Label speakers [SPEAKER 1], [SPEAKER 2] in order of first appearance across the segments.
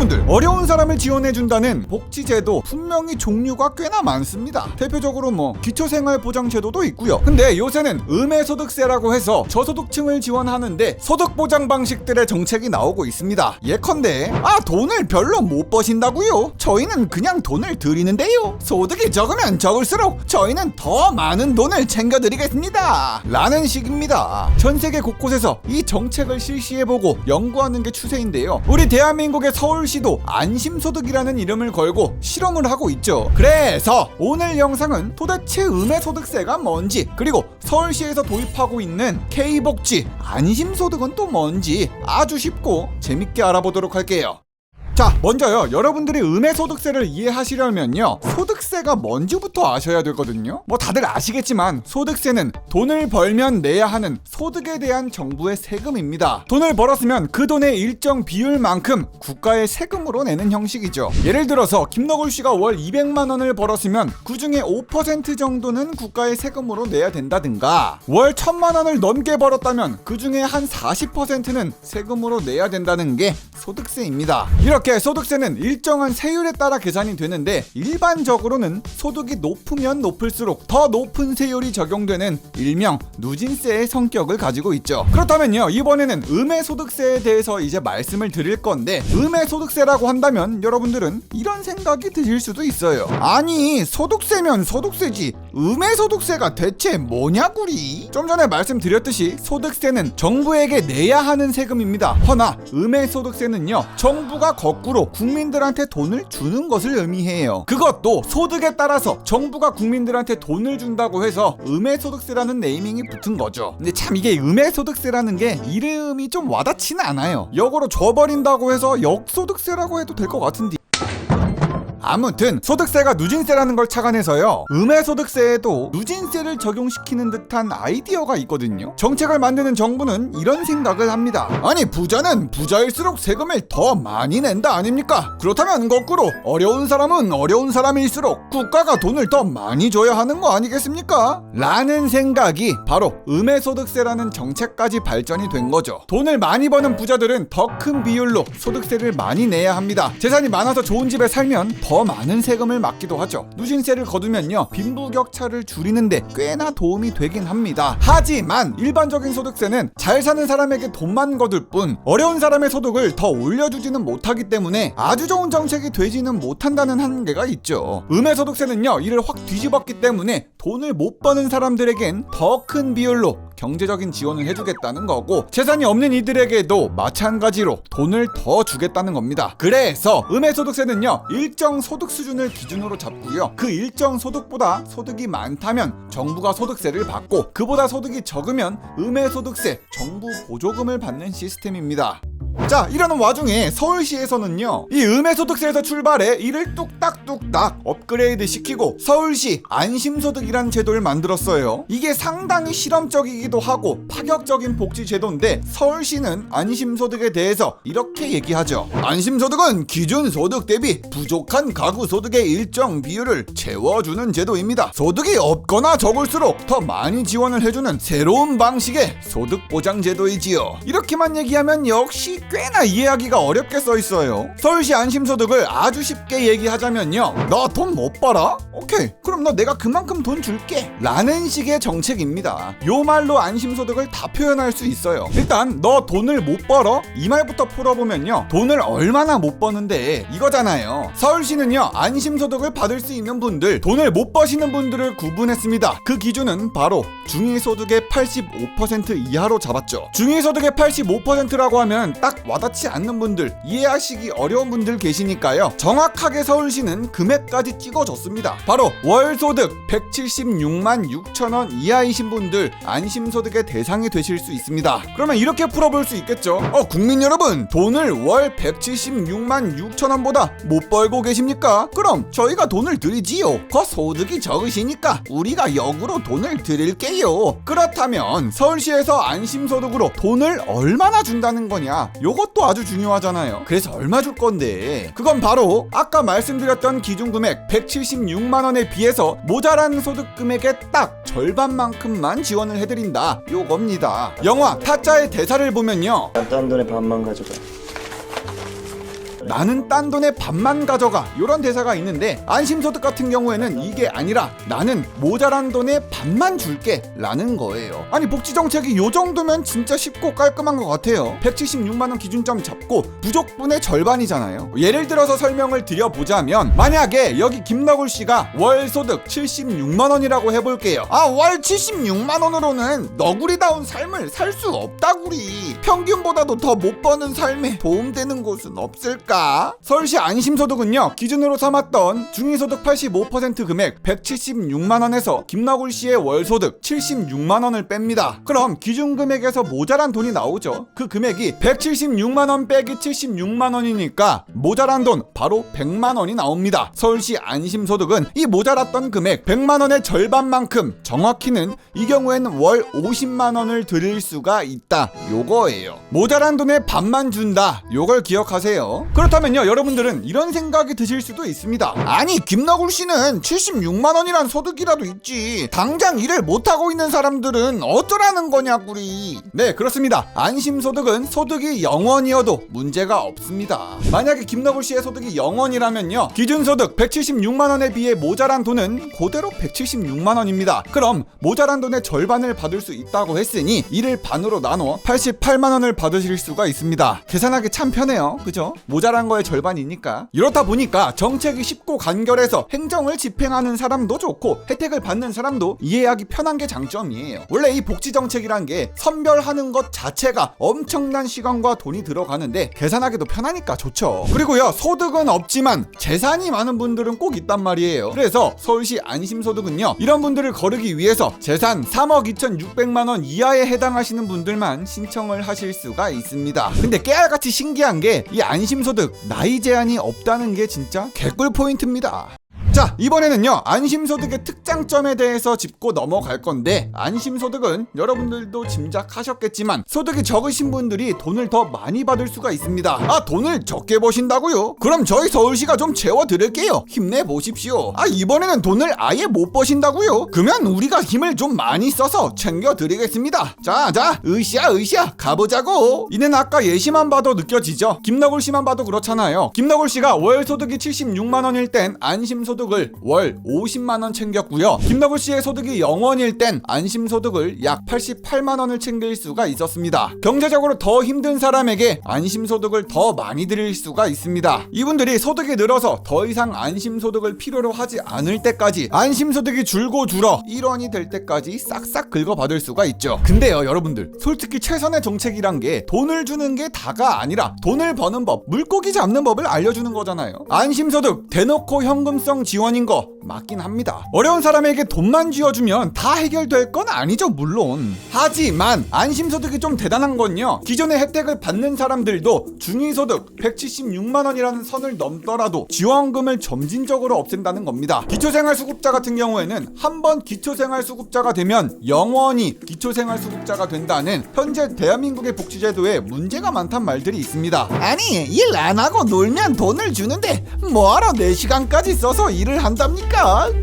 [SPEAKER 1] 여러분들, 어려운 사람을 지원해준다는 복지제도 분명히 종류가 꽤나 많습니다. 대표적으로 기초생활보장제도도 있고요. 근데 요새는 음해소득세라고 해서 저소득층을 지원하는데 소득보장 방식들의 정책이 나오고 있습니다. 예컨대 돈을 별로 못 버신다고요? 저희는 그냥 돈을 드리는데요. 소득이 적으면 적을수록 저희는 더 많은 돈을 챙겨드리겠습니다 라는 식입니다. 전세계 곳곳에서 이 정책을 실시해보고 연구하는 게 추세인데요. 우리 대한민국의 서울시도 안심소득이라는 이름을 걸고 실험을 하고 있죠. 그래서 오늘 영상은 도대체 음해소득세가 뭔지, 그리고 서울시에서 도입하고 있는 K복지 안심소득은 또 뭔지 아주 쉽고 재밌게 알아보도록 할게요. 자, 먼저요, 여러분들이 음해소득세를 이해하시려면요, 소득세가 뭔지부터 아셔야 되거든요. 다들 아시겠지만 소득세는 돈을 벌면 내야 하는 소득에 대한 정부의 세금입니다. 돈을 벌었으면 그 돈의 일정 비율만큼 국가의 세금으로 내는 형식이죠. 예를 들어서 김너굴 씨가 월 200만 원을 벌었으면 그 중에 5% 정도는 국가의 세금으로 내야 된다든가, 월 1000만 원을 넘게 벌었다면 그 중에 한 40%는 세금으로 내야 된다는 게 소득세입니다. 이렇게 소득세는 일정한 세율에 따라 계산이 되는데, 일반적으로는 소득이 높으면 높을수록 더 높은 세율이 적용되는 일명 누진세의 성격을 가지고 있죠. 그렇다면요, 이번에는 음해소득세에 대해서 이제 말씀을 드릴 건데, 음해소득세라고 한다면 여러분들은 이런 생각이 드실 수도 있어요. 아니, 소득세면 소득세지 음해소득세가 대체 뭐냐구리? 좀 전에 말씀드렸듯이 소득세는 정부에게 내야 하는 세금입니다. 허나 음해소득세는요, 정부가 거꾸로 국민들한테 돈을 주는 것을 의미해요. 그것도 소득에 따라서 정부가 국민들한테 돈을 준다고 해서 음해소득세라는 네이밍이 붙은 거죠. 근데 참 이게 음해소득세라는 게 이름이 좀 와닿지는 않아요. 역으로 줘버린다고 해서 역소득세라고 해도 될 것 같은데. 아무튼 소득세가 누진세라는 걸 착안해서요, 음해소득세에도 누진세를 적용시키는 듯한 아이디어가 있거든요. 정책을 만드는 정부는 이런 생각을 합니다. 아니, 부자는 부자일수록 세금을 더 많이 낸다 아닙니까? 그렇다면 거꾸로 어려운 사람은 어려운 사람일수록 국가가 돈을 더 많이 줘야 하는 거 아니겠습니까? 라는 생각이 바로 음해소득세라는 정책까지 발전이 된 거죠. 돈을 많이 버는 부자들은 더 큰 비율로 소득세를 많이 내야 합니다. 재산이 많아서 좋은 집에 살면 더 많은 세금을 맞기도 하죠. 누진세를 거두면요, 빈부격차를 줄이는데 꽤나 도움이 되긴 합니다. 하지만 일반적인 소득세는 잘 사는 사람에게 돈만 거둘 뿐 어려운 사람의 소득을 더 올려주지는 못하기 때문에 아주 좋은 정책이 되지는 못한다는 한계가 있죠. 음해소득세는요, 이를 확 뒤집었기 때문에 돈을 못 버는 사람들에겐 더 큰 비율로 경제적인 지원을 해주겠다는 거고, 재산이 없는 이들에게도 마찬가지로 돈을 더 주겠다는 겁니다. 그래서 음해소득세는요, 일정 소득 수준을 기준으로 잡고요, 그 일정 소득보다 소득이 많다면 정부가 소득세를 받고, 그보다 소득이 적으면 음해소득세, 정부 보조금을 받는 시스템입니다. 자, 이러는 와중에 서울시에서는요, 이 음해소득세에서 출발해 이를 뚝딱뚝딱 업그레이드 시키고 서울시 안심소득이란 제도를 만들었어요. 이게 상당히 실험적이기도 하고 파격적인 복지제도인데, 서울시는 안심소득에 대해서 이렇게 얘기하죠. 안심소득은 기준소득 대비 부족한 가구소득의 일정 비율을 채워주는 제도입니다. 소득이 없거나 적을수록 더 많이 지원을 해주는 새로운 방식의 소득보장제도이지요. 이렇게만 얘기하면 역시 꽤나 이해하기가 어렵게 써있어요. 서울시 안심소득을 아주 쉽게 얘기하자면요, 너 돈 못 벌어? 오케이, 그럼 너 내가 그만큼 돈 줄게 라는 식의 정책입니다. 요 말로 안심소득을 다 표현할 수 있어요. 일단 너 돈을 못 벌어? 이 말부터 풀어보면요, 돈을 얼마나 못 버는데 이거잖아요. 서울시는요, 안심소득을 받을 수 있는 분들, 돈을 못 버시는 분들을 구분했습니다. 그 기준은 바로 중위소득의 85% 이하로 잡았죠. 중위소득의 85%라고 하면 딱 와닿지 않는 분들, 이해하시기 어려운 분들 계시니까요, 정확하게 서울시는 금액까지 찍어줬습니다. 바로 월소득 176만 6천 원 이하이신 분들 안심소득의 대상이 되실 수 있습니다. 그러면 이렇게 풀어볼 수 있겠죠. 국민 여러분, 돈을 월 176만 6천 원보다 못 벌고 계십니까? 그럼 저희가 돈을 드리지요. 그 소득이 적으시니까 우리가 역으로 돈을 드릴게요. 그렇다면 서울시에서 안심소득으로 돈을 얼마나 준다는 거냐, 요것도 아주 중요하잖아요. 그래서 얼마 줄 건데, 그건 바로 아까 말씀드렸던 기준금액 176만 원에 비해서 모자란 소득 금액의 딱 절반만큼만 지원을 해드린다, 요겁니다. 영화 타짜의 대사를 보면요,
[SPEAKER 2] 딴 돈의 반만 가져가.
[SPEAKER 1] 나는 딴 돈의 반만 가져가 이런 대사가 있는데 안심소득 같은 경우에는 이게 아니라 나는 모자란 돈의 반만 줄게 라는 거예요. 아니 복지정책이 요 정도면 진짜 쉽고 깔끔한 것 같아요. 176만원 기준점 잡고 부족분의 절반이잖아요. 예를 들어서 설명을 드려보자면 만약에 여기 김너굴 씨가 월 소득 76만원이라고 해볼게요. 월 76만원으로는 너구리다운 삶을 살 수 없다구리. 평균보다도 더 못 버는 삶에 도움되는 곳은 없을까? 서울시 안심소득은요 기준으로 삼았던 중위소득 85% 금액 176만원에서 김너굴 씨의 월소득 76만원을 뺍니다. 그럼 기준금액에서 모자란 돈이 나오죠. 그 금액이 176만원 빼기 76만원이니까 모자란 돈 바로 100만원이 나옵니다. 서울시 안심소득은 이 모자랐던 금액 100만원의 절반만큼, 정확히는 이 경우에는 월 50만원을 드릴 수가 있다 요거예요. 모자란 돈의 반만 준다 요걸 기억하세요. 그렇다면요 여러분들은 이런 생각이 드실 수도 있습니다. 아니 김너굴 씨는 76만원이란 소득이라도 있지, 당장 일을 못하고 있는 사람들은 어쩌라는 거냐구리. 네 그렇습니다. 안심소득은 소득이 0원이어도 문제가 없습니다. 만약에 김너굴 씨의 소득이 0원이라면요 기준소득 176만원에 비해 모자란 돈은 그대로 176만원입니다. 그럼 모자란 돈의 절반을 받을 수 있다고 했으니 이를 반으로 나눠 88만원을 받으실 수가 있습니다. 계산하기 참 편해요. 그죠? 모자란 거의 절반이니까. 이렇다 보니까 정책이 쉽고 간결해서 행정을 집행하는 사람도 좋고 혜택을 받는 사람도 이해하기 편한 게 장점이에요. 원래 이 복지정책이란 게 선별하는 것 자체가 엄청난 시간과 돈이 들어가는데 계산하기도 편하니까 좋죠. 그리고요 소득은 없지만 재산이 많은 분들은 꼭 있단 말이에요. 그래서 서울시 안심소득은요 이런 분들을 거르기 위해서 재산 3억 2,600만원 이하에 해당하시는 분들만 신청을 하실 수가 있습니다. 근데 깨알같이 신기한 게 이 안심소득 나이 제한이 없다는 게 진짜 개꿀 포인트입니다. 자 이번에는요 안심소득의 특장점에 대해서 짚고 넘어갈 건데, 안심소득은 여러분들도 짐작하셨겠지만 소득이 적으신 분들이 돈을 더 많이 받을 수가 있습니다. 돈을 적게 버신다고요? 그럼 저희 서울시가 좀 재워드릴게요. 힘내보십시오. 이번에는 돈을 아예 못 버신다고요? 그러면 우리가 힘을 좀 많이 써서 챙겨드리겠습니다. 자 으쌰 가보자고. 이는 아까 예시만 봐도 느껴지죠? 김너굴 씨만 봐도 그렇잖아요. 김너굴 씨가 월 소득이 76만원일 땐 안심소득 월 50만원 챙겼고요. 김너굴 씨의 소득이 0원일 땐 안심소득을 약 88만원을 챙길 수가 있었습니다. 경제적으로 더 힘든 사람에게 안심소득을 더 많이 드릴 수가 있습니다. 이분들이 소득이 늘어서 더 이상 안심소득을 필요로 하지 않을 때까지, 안심소득이 줄고 줄어 1원이 될 때까지 싹싹 긁어받을 수가 있죠. 근데요 여러분들, 솔직히 최선의 정책이란 게 돈을 주는 게 다가 아니라 돈을 버는 법, 물고기 잡는 법을 알려주는 거잖아요. 안심소득 대놓고 현금성 지원인 거 맞긴 합니다. 어려운 사람에게 돈만 쥐어주면 다 해결될 건 아니죠 물론. 하지만 안심소득이 좀 대단한 건요, 기존의 혜택을 받는 사람들도 중위소득 176만원이라는 선을 넘더라도 지원금을 점진적으로 없앤다는 겁니다. 기초생활수급자 같은 경우에는 한번 기초생활수급자가 되면 영원히 기초생활수급자가 된다는 현재 대한민국의 복지제도에 문제가 많단 말들이 있습니다. 아니 일 안 하고 놀면 돈을 주는데 뭐하러 4시간까지 써서 일을 한답니까?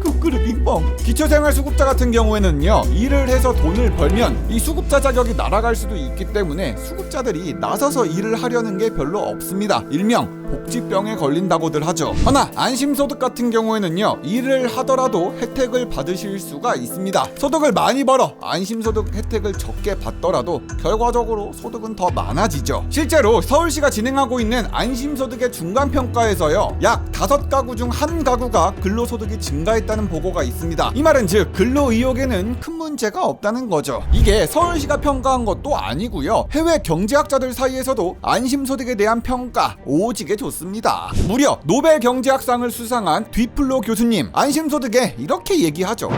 [SPEAKER 1] 쿠쿠르빙뽕. 기초생활수급자 같은 경우에는요 일을 해서 돈을 벌면 이 수급자 자격이 날아갈 수도 있기 때문에 수급자들이 나서서 일을 하려는 게 별로 없습니다. 일명 복지병에 걸린다고들 하죠. 하나 안심소득 같은 경우에는요 일을 하더라도 혜택을 받으실 수가 있습니다. 소득을 많이 벌어 안심소득 혜택을 적게 받더라도 결과적으로 소득은 더 많아지죠. 실제로 서울시가 진행하고 있는 안심소득의 중간평가에서요 약 5가구 중 1가구가 근로소득이 증가했다는 보고가 있습니다. 이 말은 즉 근로의욕에는 큰 문제가 없다는 거죠. 이게 서울시가 평가한 것도 아니고요, 해외 경제학자들 사이에서도 안심소득에 대한 평가 오지게 좋습니다. 무려 노벨 경제학상을 수상한 뒤플로 교수님 안심소득에 이렇게 얘기하죠.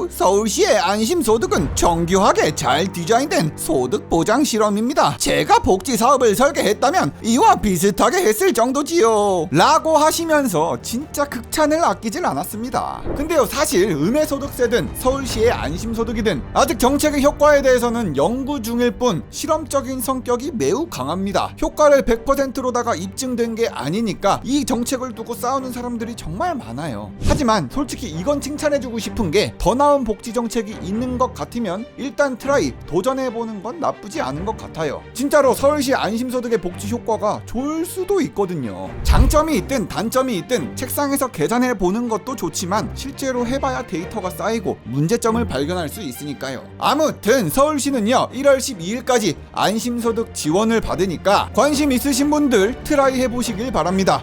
[SPEAKER 1] 서울시의 안심소득은 정교하게 잘 디자인된 소득보장 실험입니다. 제가 복지사업을 설계했다면 이와 비슷하게 했을 정도지요 라고 하시면서 진짜 극찬을 아끼질 않았습니다. 근데 근데요, 사실 음해소득세든 서울시의 안심소득이든 아직 정책의 효과에 대해서는 연구 중일 뿐 실험적인 성격이 매우 강합니다. 효과를 100%로다가 입증된 게 아니니까 이 정책을 두고 싸우는 사람들이 정말 많아요. 하지만 솔직히 이건 칭찬해주고 싶은 게 더 나은 복지 정책이 있는 것 같으면 일단 트라이 도전해보는 건 나쁘지 않은 것 같아요. 진짜로 서울시 안심소득의 복지 효과가 좋을 수도 있거든요. 장점이 있든 단점이 있든 책상에서 계산해보는 것도 좋지만 실제로 해봐야 데이터가 쌓이고 문제점을 발견할 수 있으니까요. 아무튼 서울시는요 1월 12일까지 안심소득 지원을 받으니까 관심 있으신 분들 트라이 해보시길 바랍니다.